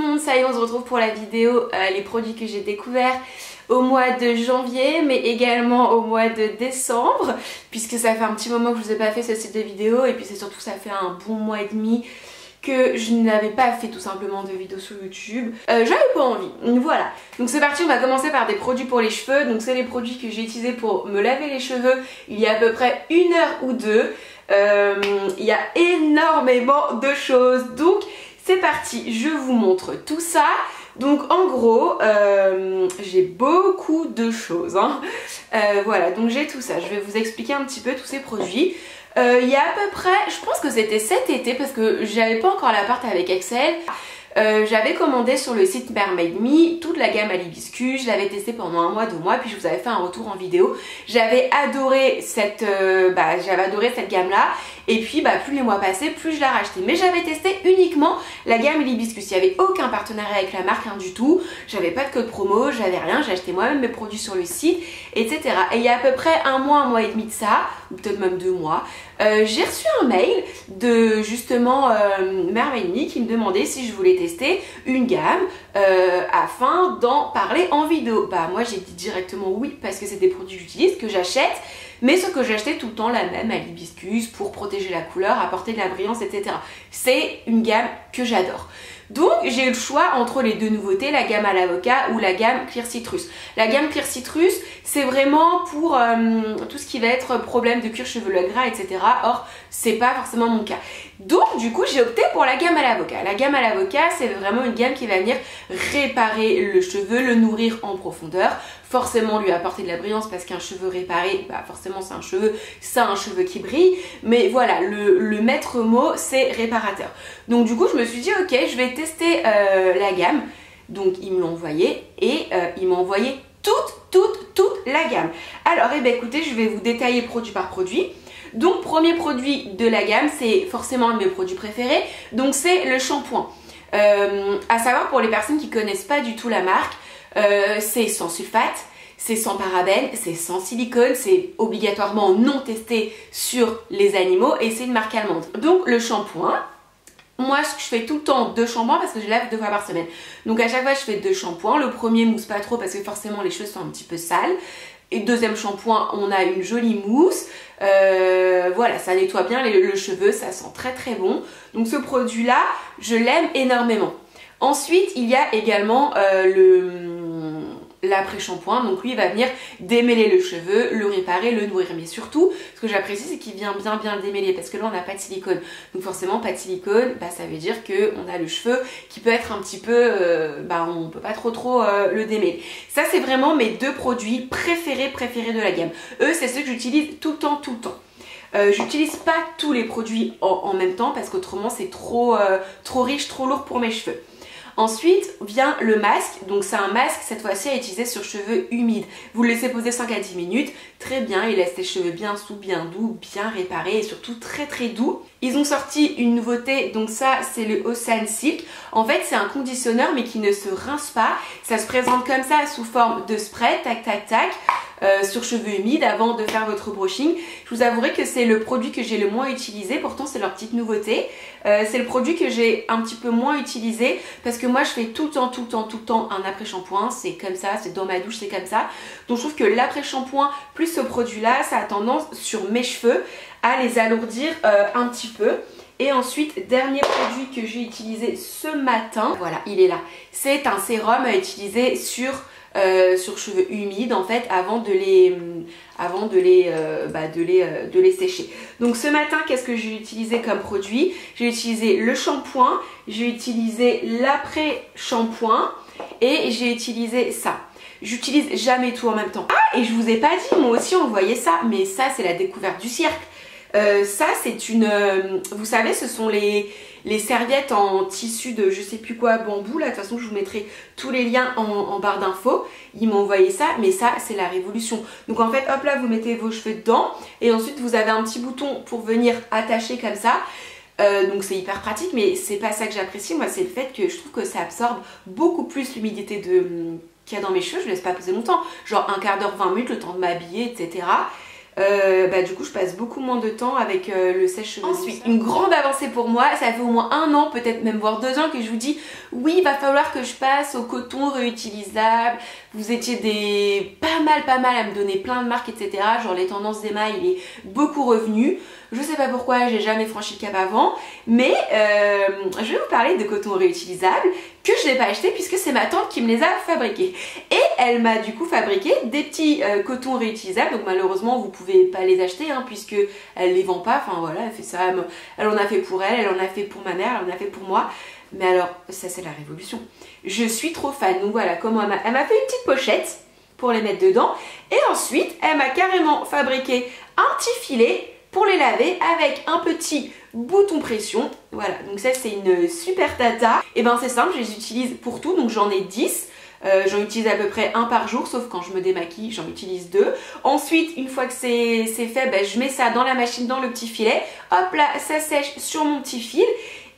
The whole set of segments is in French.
le monde, ça y est, on se retrouve pour la vidéo les produits que j'ai découverts au mois de janvier mais également au mois de décembre, puisque ça fait un petit moment que je vous ai pas fait ce style de vidéo et puis c'est surtout ça fait un bon mois et demi que je n'avais pas fait tout simplement de vidéos sur YouTube. J'avais pas envie, voilà. Donc c'est parti, on va commencer par des produits pour les cheveux. Donc c'est les produits que j'ai utilisés pour me laver les cheveux il y a à peu près 1 heure ou 2. Il y a énormément de choses, donc c'est parti, je vous montre tout ça. Donc en gros, j'ai beaucoup de choses, hein. Voilà, donc j'ai tout ça, je vais vous expliquer un petit peu tous ces produits. Il y a à peu près, je pense que c'était cet été parce que j'avais pas encore l'appart avec Excel. J'avais commandé sur le site Mermaid Me toute la gamme à l'hibiscus, je l'avais testé pendant 1 mois, 2 mois, puis je vous avais fait un retour en vidéo. J'avais adoré cette gamme là, et puis plus les mois passaient, plus je la rachetais. Mais j'avais testé uniquement la gamme l'hibiscus, il n'y avait aucun partenariat avec la marque, hein, du tout. J'avais pas de code promo, j'avais rien, j'ai acheté moi-même mes produits sur le site, etc. Et il y a à peu près 1 mois et demi de ça, ou peut-être même 2 mois, j'ai reçu un mail de justement Mermaid Me qui me demandait si je voulais tester une gamme afin d'en parler en vidéo. Moi j'ai dit directement oui parce que c'est des produits que j'utilise, que j'achète, mais ce que j'achetais tout le temps la même à l'hibiscus pour protéger la couleur, apporter de la brillance, etc. C'est une gamme que j'adore. Donc j'ai eu le choix entre les 2 nouveautés, la gamme à l'avocat ou la gamme Clear Citrus. La gamme Clear Citrus, c'est vraiment pour tout ce qui va être problème de cuir chevelu gras, etc. Or, c'est pas forcément mon cas. Donc du coup, j'ai opté pour la gamme à l'avocat. La gamme à l'avocat, c'est vraiment une gamme qui va venir réparer le cheveu, le nourrir en profondeur, forcément lui apporter de la brillance parce qu'un cheveu réparé, forcément c'est un cheveu qui brille, mais voilà, le maître mot c'est réparateur. Donc du coup je me suis dit ok, je vais tester la gamme. Donc ils me l'ont envoyé et ils m'ont envoyé toute la gamme. Alors écoutez, je vais vous détailler produit par produit. Donc premier produit de la gamme, c'est forcément un de mes produits préférés, donc c'est le shampoing. À savoir pour les personnes qui connaissent pas du tout la marque, c'est sans sulfate, c'est sans parabènes, c'est sans silicone, c'est obligatoirement non testé sur les animaux et c'est une marque allemande. Donc le shampoing, moi je fais tout le temps 2 shampoings parce que je lave 2 fois par semaine. Donc à chaque fois je fais 2 shampoings. Le premier mousse pas trop parce que forcément les cheveux sont un petit peu sales. Et deuxième shampoing, on a une jolie mousse. Voilà, ça nettoie bien le cheveu, ça sent très très bon. Donc ce produit là, je l'aime énormément. Ensuite, il y a également l'après-shampoing, donc lui il va venir démêler le cheveu, le réparer, le nourrir, mais surtout ce que j'apprécie c'est qu'il vient bien le démêler parce que là on n'a pas de silicone, donc forcément pas de silicone, ça veut dire qu'on a le cheveu qui peut être un petit peu, on peut pas trop le démêler. Ça c'est vraiment mes 2 produits préférés de la gamme. Eux c'est ceux que j'utilise tout le temps. J'utilise pas tous les produits en même temps parce qu'autrement c'est trop riche, trop lourd pour mes cheveux. Ensuite vient le masque, donc c'est un masque cette fois-ci à utiliser sur cheveux humides. Vous le laissez poser 5 à 10 minutes, très bien, il laisse les cheveux bien sous, bien doux, bien réparés et surtout très doux. Ils ont sorti une nouveauté, donc ça c'est le Ocean Silk. En fait c'est un conditionneur mais qui ne se rince pas, ça se présente comme ça sous forme de spray, tac sur cheveux humides avant de faire votre brushing. Je vous avouerai que c'est le produit que j'ai le moins utilisé, pourtant c'est leur petite nouveauté. C'est le produit que j'ai un petit peu moins utilisé parce que moi je fais tout le temps un après-shampoing, c'est comme ça, c'est dans ma douche, c'est comme ça. Donc je trouve que l'après-shampoing plus ce produit là, ça a tendance sur mes cheveux à les alourdir un petit peu. Et ensuite, dernier produit que j'ai utilisé ce matin, voilà, il est là. C'est un sérum à utiliser sur cheveux humides en fait avant de les sécher. Donc ce matin, qu'est-ce que j'ai utilisé comme produit? J'ai utilisé le shampoing, j'ai utilisé l'après-shampoing et j'ai utilisé ça. J'utilise jamais tout en même temps. Ah, et je vous ai pas dit, moi aussi on voyait ça, mais ça c'est la découverte du cirque. Ça c'est une, vous savez ce sont les serviettes en tissu de je sais plus quoi, bambou là, de toute façon je vous mettrai tous les liens en barre d'infos. Ils m'ont envoyé ça, mais ça c'est la révolution. Donc en fait hop là vous mettez vos cheveux dedans et ensuite vous avez un petit bouton pour venir attacher comme ça. Donc c'est hyper pratique, mais c'est pas ça que j'apprécie, moi c'est le fait que je trouve que ça absorbe beaucoup plus l'humidité qu'il y a dans mes cheveux. Je laisse pas poser longtemps, genre un quart d'heure, 20 minutes, le temps de m'habiller, etc. du coup je passe beaucoup moins de temps avec le sèche-cheveux. Ensuite, une grande avancée pour moi, ça fait au moins 1 an, peut-être même voire 2 ans que je vous dis oui, il va falloir que je passe au coton réutilisable. Vous étiez pas mal à me donner plein de marques, etc. Genre les tendances d'Emma, il est beaucoup revenu. Je sais pas pourquoi, j'ai jamais franchi le cap avant, mais je vais vous parler de coton réutilisable que je n'ai pas acheté puisque c'est ma tante qui me les a fabriqués. Et elle m'a du coup fabriqué des petits cotons réutilisables, donc malheureusement vous pouvez pas les acheter hein, puisque elle les vend pas, enfin voilà, elle fait ça, elle en a fait pour elle en a fait pour ma mère, elle en a fait pour moi. Mais alors, ça c'est la révolution. Je suis trop fan, donc voilà comment elle m'a fait une petite pochette pour les mettre dedans. Et ensuite, elle m'a carrément fabriqué un petit filet pour les laver avec un petit bouton pression. Voilà, donc ça c'est une super tata. Et ben c'est simple, je les utilise pour tout, donc j'en ai 10. J'en utilise à peu près 1 par jour, sauf quand je me démaquille, j'en utilise 2. Ensuite, une fois que c'est fait, je mets ça dans la machine, dans le petit filet. Hop là, ça sèche sur mon petit fil.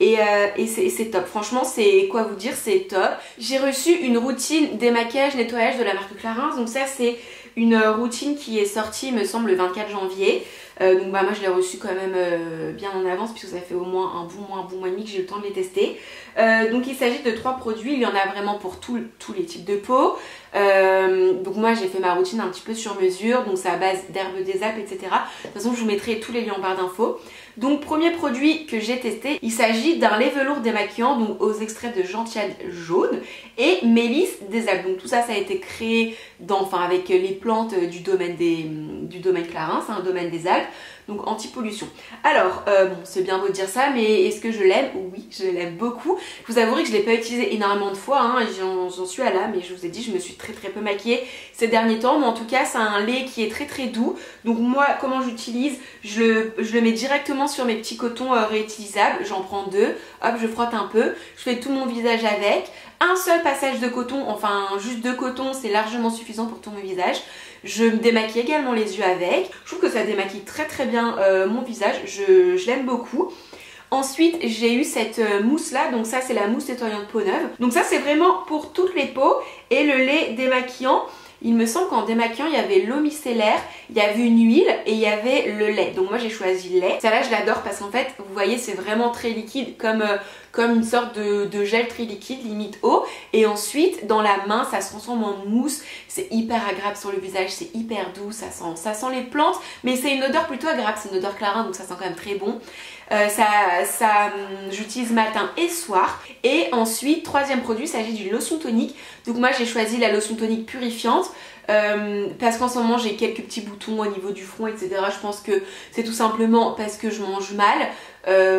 Et c'est top, franchement c'est quoi vous dire, c'est top. J'ai reçu une routine démaquillage nettoyage de la marque Clarins, donc ça c'est une routine qui est sortie il me semble le 24 janvier. Donc moi je l'ai reçue quand même bien en avance puisque ça fait au moins un bon mois et demi que j'ai eu le temps de les tester. Donc il s'agit de 3 produits, il y en a vraiment pour tous les types de peau. Donc moi j'ai fait ma routine un petit peu sur mesure, donc c'est à base d'herbes des Alpes, etc. De toute façon je vous mettrai tous les liens en barre d'infos. Donc premier produit que j'ai testé, il s'agit d'un lait velours démaquillant donc aux extraits de gentiane jaune et mélisse des Alpes. Donc tout ça a été créé avec les plantes du domaine Clarins, un domaine des Alpes, donc anti-pollution. Alors c'est bien beau de dire ça, mais est-ce que je l'aime? Oui, je l'aime beaucoup. Je vous avouerai que je ne l'ai pas utilisé énormément de fois, hein, j'en suis à là, mais je vous ai dit, je me suis très peu maquillée ces derniers temps, mais en tout cas c'est un lait qui est très doux. Donc moi comment j'utilise, je le mets directement sur mes petits cotons réutilisables, j'en prends 2, hop je frotte un peu, je fais tout mon visage avec, un seul passage de coton, enfin juste 2 cotons c'est largement suffisant pour tout mon visage. Je me démaquille également les yeux avec, je trouve que ça démaquille très bien mon visage, je l'aime beaucoup. Ensuite j'ai eu cette mousse là, donc ça c'est la mousse nettoyante peau neuve, donc ça c'est vraiment pour toutes les peaux. Et le lait démaquillant, il me semble qu'en démaquillant il y avait l'eau micellaire, il y avait une huile et il y avait le lait. Donc moi j'ai choisi le lait. Ça là je l'adore parce qu'en fait vous voyez c'est vraiment très liquide comme une sorte de gel très liquide limite eau. Et ensuite dans la main ça se transforme en mousse. C'est hyper agréable sur le visage, c'est hyper doux, ça sent les plantes. Mais c'est une odeur plutôt agréable, c'est une odeur Clarins donc ça sent quand même très bon. J'utilise matin et soir. Et ensuite, troisième produit, il s'agit d'une lotion tonique. Donc moi j'ai choisi la lotion tonique purifiante parce qu'en ce moment j'ai quelques petits boutons au niveau du front, etc. Je pense que c'est tout simplement parce que je mange mal.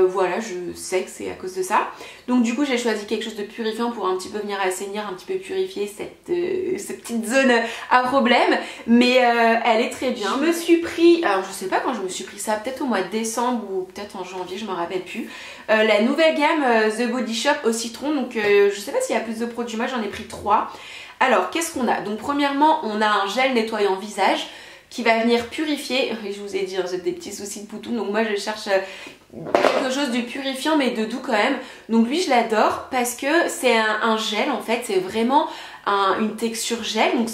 Voilà, je sais que c'est à cause de ça. Donc du coup j'ai choisi quelque chose de purifiant pour un petit peu venir assainir, un petit peu purifier cette petite zone à problème. Mais elle est très bien. Je me suis pris, alors je sais pas quand je me suis pris ça, peut-être au mois de décembre ou peut-être en janvier, je me rappelle plus. La nouvelle gamme The Body Shop au citron. Donc je sais pas s'il y a plus de produits, moi j'en ai pris 3. Alors qu'est-ce qu'on a? Donc premièrement on a un gel nettoyant visage qui va venir purifier. Je vous ai dit, hein, j'ai des petits soucis de poutou, donc moi je cherche quelque chose de purifiant mais de doux quand même. Donc lui je l'adore parce que c'est un gel en fait, c'est vraiment une texture gel, donc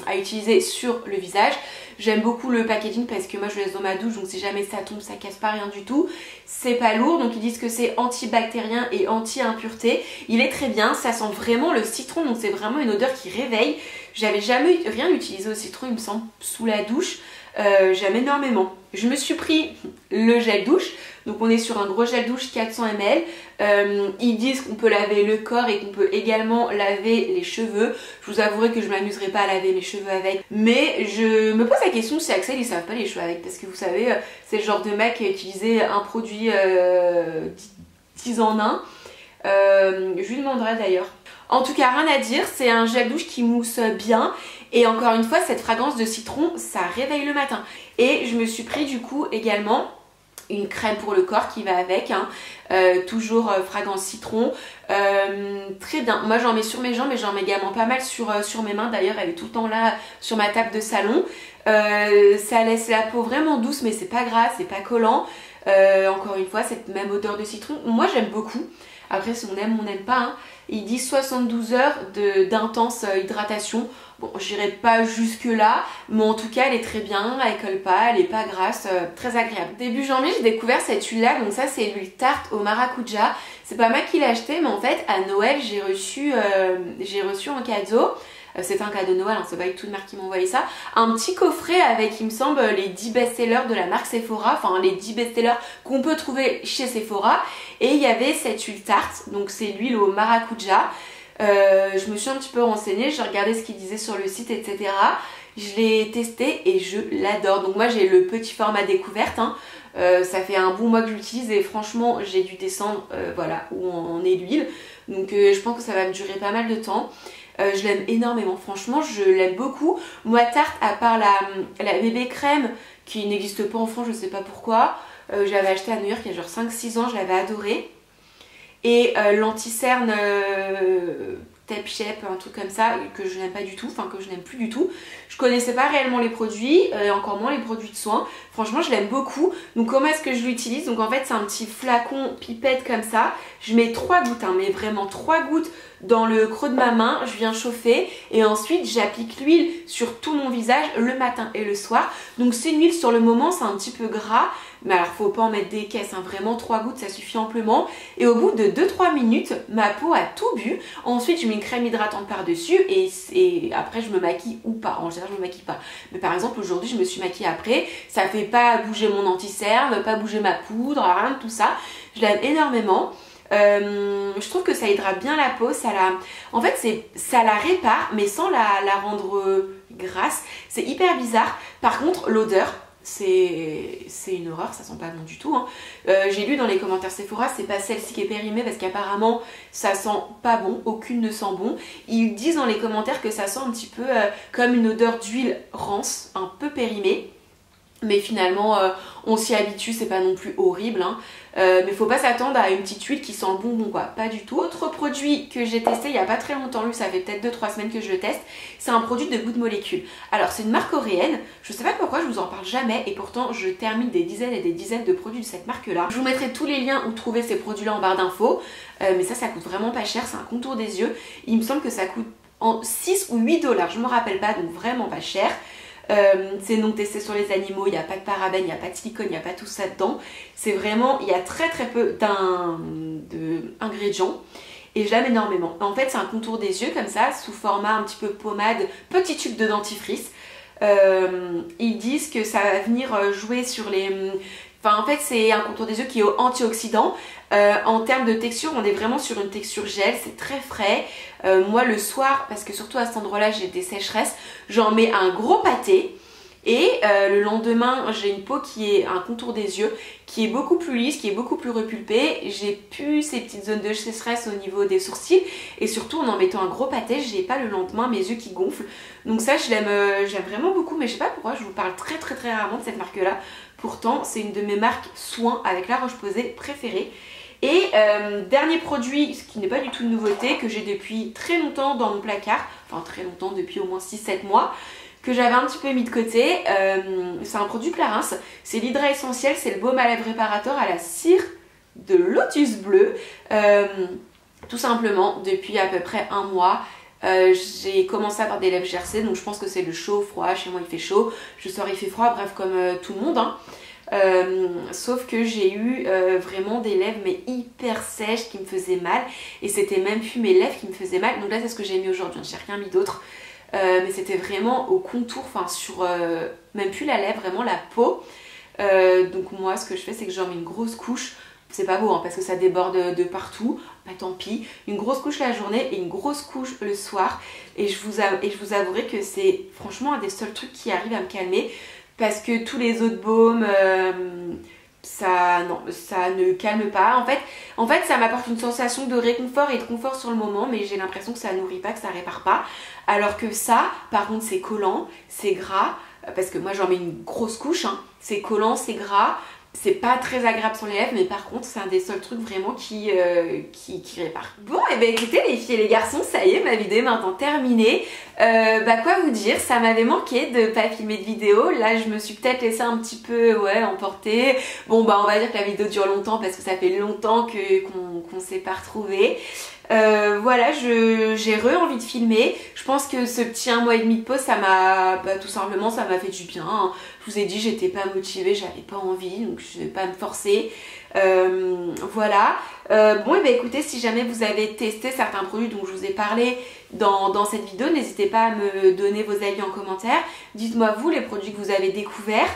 à utiliser sur le visage. J'aime beaucoup le packaging parce que moi je le laisse dans ma douche, donc si jamais ça tombe ça casse pas rien du tout. C'est pas lourd, donc ils disent que c'est antibactérien et anti-impureté. Il est très bien, ça sent vraiment le citron, donc c'est vraiment une odeur qui réveille. J'avais jamais rien utilisé au citron il me semble sous la douche. J'aime énormément. Je me suis pris le gel douche, donc on est sur un gros gel douche 400 ml. Ils disent qu'on peut laver le corps et qu'on peut également laver les cheveux. Je vous avouerai que je m'amuserai pas à laver mes cheveux avec, mais je me pose la question si Axel ils savent pas les cheveux avec, parce que vous savez c'est le genre de mec qui a utilisé un produit 10 en 1. Je lui demanderai d'ailleurs. En tout cas rien à dire, c'est un gel douche qui mousse bien. Et encore une fois cette fragrance de citron ça réveille le matin. Et je me suis pris du coup également une crème pour le corps qui va avec, hein. Toujours fragrance citron, très bien. Moi j'en mets sur mes jambes mais j'en mets également pas mal sur mes mains. D'ailleurs elle est tout le temps là sur ma table de salon. Ça laisse la peau vraiment douce mais c'est pas gras, c'est pas collant. Encore une fois cette même odeur de citron, moi j'aime beaucoup. Après si on aime ou on n'aime pas, hein. Ils disent 72 heures d'intense hydratation. Bon, j'irai pas jusque là, mais en tout cas elle est très bien, elle colle pas, elle est pas grasse, très agréable. Début janvier j'ai découvert cette huile là, donc ça c'est l'huile tarte au maracuja. C'est pas moi qui l'ai acheté, mais en fait à Noël j'ai reçu un cadeau. C'est un cadeau de Noël, hein, c'est pas du tout de marque qui m'a envoyé ça. Un petit coffret avec, il me semble, les 10 best-sellers de la marque Sephora, enfin les 10 best-sellers qu'on peut trouver chez Sephora. Et il y avait cette huile tarte, donc c'est l'huile au maracuja. Je me suis un petit peu renseignée, j'ai regardé ce qu'ils disaient sur le site, etc. Je l'ai testé et je l'adore. Donc moi j'ai le petit format découverte, hein. Ça fait un bon mois que je l'utilise et franchement j'ai dû descendre voilà, où en est l'huile. Donc je pense que ça va me durer pas mal de temps. Je l'aime énormément, franchement je l'aime beaucoup. Moi tarte, à part la bébé crème qui n'existe pas en France, je sais pas pourquoi, j'avais acheté à New York il y a genre 5-6 ans, je l'avais adoré. Et l'anti-cerne Tep Shep, un truc comme ça, que je n'aime pas du tout, enfin que je n'aime plus du tout. Je connaissais pas réellement les produits, encore moins les produits de soins. Franchement je l'aime beaucoup. Donc comment est-ce que je l'utilise? Donc en fait c'est un petit flacon pipette comme ça. Je mets 3 gouttes, hein, mais vraiment 3 gouttes dans le creux de ma main. Je viens chauffer et ensuite j'applique l'huile sur tout mon visage le matin et le soir. Donc c'est une huile sur le moment, c'est un petit peu gras. Mais alors faut pas en mettre des caisses, hein. Vraiment 3 gouttes ça suffit amplement. Et au bout de 2-3 minutes, ma peau a tout bu. Ensuite je mets une crème hydratante par dessus et après je me maquille ou pas. En général je me maquille pas. Mais par exemple aujourd'hui je me suis maquillée après. Ça fait pas bouger mon anti-cerne, pas bouger ma poudre, rien de tout ça. Je l'aime énormément. Je trouve que ça hydrate bien la peau, en fait ça la répare mais sans la rendre grasse. C'est hyper bizarre. Par contre l'odeur, c'est une horreur, ça sent pas bon du tout, hein. J'ai lu dans les commentaires Sephora, c'est pas celle-ci qui est périmée parce qu'apparemment ça sent pas bon, aucune ne sent bon. Ils disent dans les commentaires que ça sent un petit peu comme une odeur d'huile rance, un peu périmée. Mais finalement on s'y habitue, c'est pas non plus horrible, hein. Mais faut pas s'attendre à une petite huile qui sent le bonbon quoi, pas du tout. Autre produit que j'ai testé il y a pas très longtemps, lui ça fait peut-être 2-3 semaines que je le teste, c'est un produit de Good Molecule. Alors c'est une marque coréenne, je sais pas pourquoi je vous en parle jamais et pourtant je termine des dizaines et des dizaines de produits de cette marque là. Je vous mettrai tous les liens où trouver ces produits là en barre d'infos, mais ça coûte vraiment pas cher, c'est un contour des yeux. Il me semble que ça coûte en 6 ou 8 $, je me rappelle pas, donc vraiment pas cher. C'est non testé sur les animaux, il n'y a pas de parabènes, il n'y a pas de silicone, il n'y a pas tout ça dedans. C'est vraiment, il y a très peu d'ingrédients et je l'aime énormément. En fait c'est un contour des yeux comme ça, sous format un petit peu pommade, petit tube de dentifrice. Ils disent que ça va venir jouer sur les... Enfin en fait c'est un contour des yeux qui est antioxydant. En termes de texture, on est vraiment sur une texture gel, c'est très frais. Moi le soir, parce que surtout à cet endroit là j'ai des sécheresses, j'en mets un gros pâté. Et le lendemain j'ai une peau qui est un contour des yeux qui est beaucoup plus lisse, qui est beaucoup plus repulpée. J'ai plus ces petites zones de sécheresse au niveau des sourcils. Et surtout en mettant un gros pâté, j'ai pas le lendemain mes yeux qui gonflent. Donc ça j'aime vraiment beaucoup, mais je sais pas pourquoi je vous parle très rarement de cette marque là. Pourtant c'est une de mes marques soins avec la Roche-Posay préférée. Et dernier produit, ce qui n'est pas du tout une nouveauté, que j'ai depuis très longtemps dans mon placard, enfin très longtemps, depuis au moins 6-7 mois, que j'avais un petit peu mis de côté, c'est un produit Clarins, c'est l'Hydra Essentiel, c'est le baume à lèvres réparateur à la cire de lotus bleu. Tout simplement, depuis à peu près un mois, j'ai commencé à avoir des lèvres gercées, donc je pense que c'est le chaud, froid, chez moi il fait chaud, je sors il fait froid, bref comme tout le monde, hein. Sauf que j'ai eu vraiment des lèvres mais hyper sèches qui me faisaient mal et c'était même plus mes lèvres qui me faisaient mal, donc là c'est ce que j'ai mis aujourd'hui, j'ai rien mis d'autre, mais c'était vraiment au contour, enfin sur même plus la lèvre, vraiment la peau. Donc moi ce que je fais c'est que j'en mets une grosse couche, c'est pas beau hein, parce que ça déborde de partout, bah tant pis, une grosse couche la journée et une grosse couche le soir, et je vous avouerai que c'est franchement un des seuls trucs qui arrive à me calmer. Parce que tous les autres baumes, ça ne calme pas. En fait ça m'apporte une sensation de réconfort et de confort sur le moment, mais j'ai l'impression que ça nourrit pas, que ça répare pas. Alors que ça, par contre, c'est collant, c'est gras, parce que moi j'en mets une grosse couche, hein. C'est collant, c'est gras, C'est pas très agréable sur les lèvres, mais par contre c'est un des seuls trucs vraiment qui répare. Bon et ben écoutez les filles et les garçons, ça y est, ma vidéo est maintenant terminée. Quoi vous dire, ça m'avait manqué de pas filmer de vidéo. Là je me suis peut-être laissée un petit peu emporter. Bon on va dire que la vidéo dure longtemps parce que ça fait longtemps qu'on s'est pas retrouvés. Voilà, j'ai envie de filmer. Je pense que ce petit 1 mois et demi de pause, ça m'a tout simplement ça m'a fait du bien, hein. Je vous ai dit, j'étais pas motivée, j'avais pas envie, donc je vais pas me forcer. Voilà. Bon et écoutez, si jamais vous avez testé certains produits dont je vous ai parlé dans cette vidéo, n'hésitez pas à me donner vos avis en commentaire. Dites-moi vous les produits que vous avez découverts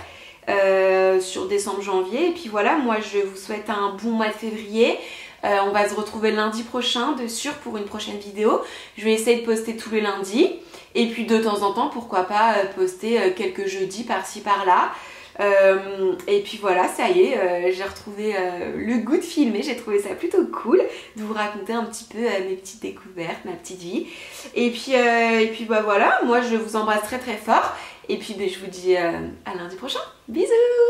sur décembre-janvier. Et puis voilà, moi je vous souhaite un bon mois de février. On va se retrouver lundi prochain de sûr pour une prochaine vidéo. Je vais essayer de poster tous les lundis. Et puis de temps en temps, pourquoi pas poster quelques jeudis par-ci par-là. Et puis voilà, ça y est, j'ai retrouvé le goût de filmer. J'ai trouvé ça plutôt cool de vous raconter un petit peu mes petites découvertes, ma petite vie. Et puis voilà, moi je vous embrasse très très fort. Et puis je vous dis à lundi prochain. Bisous!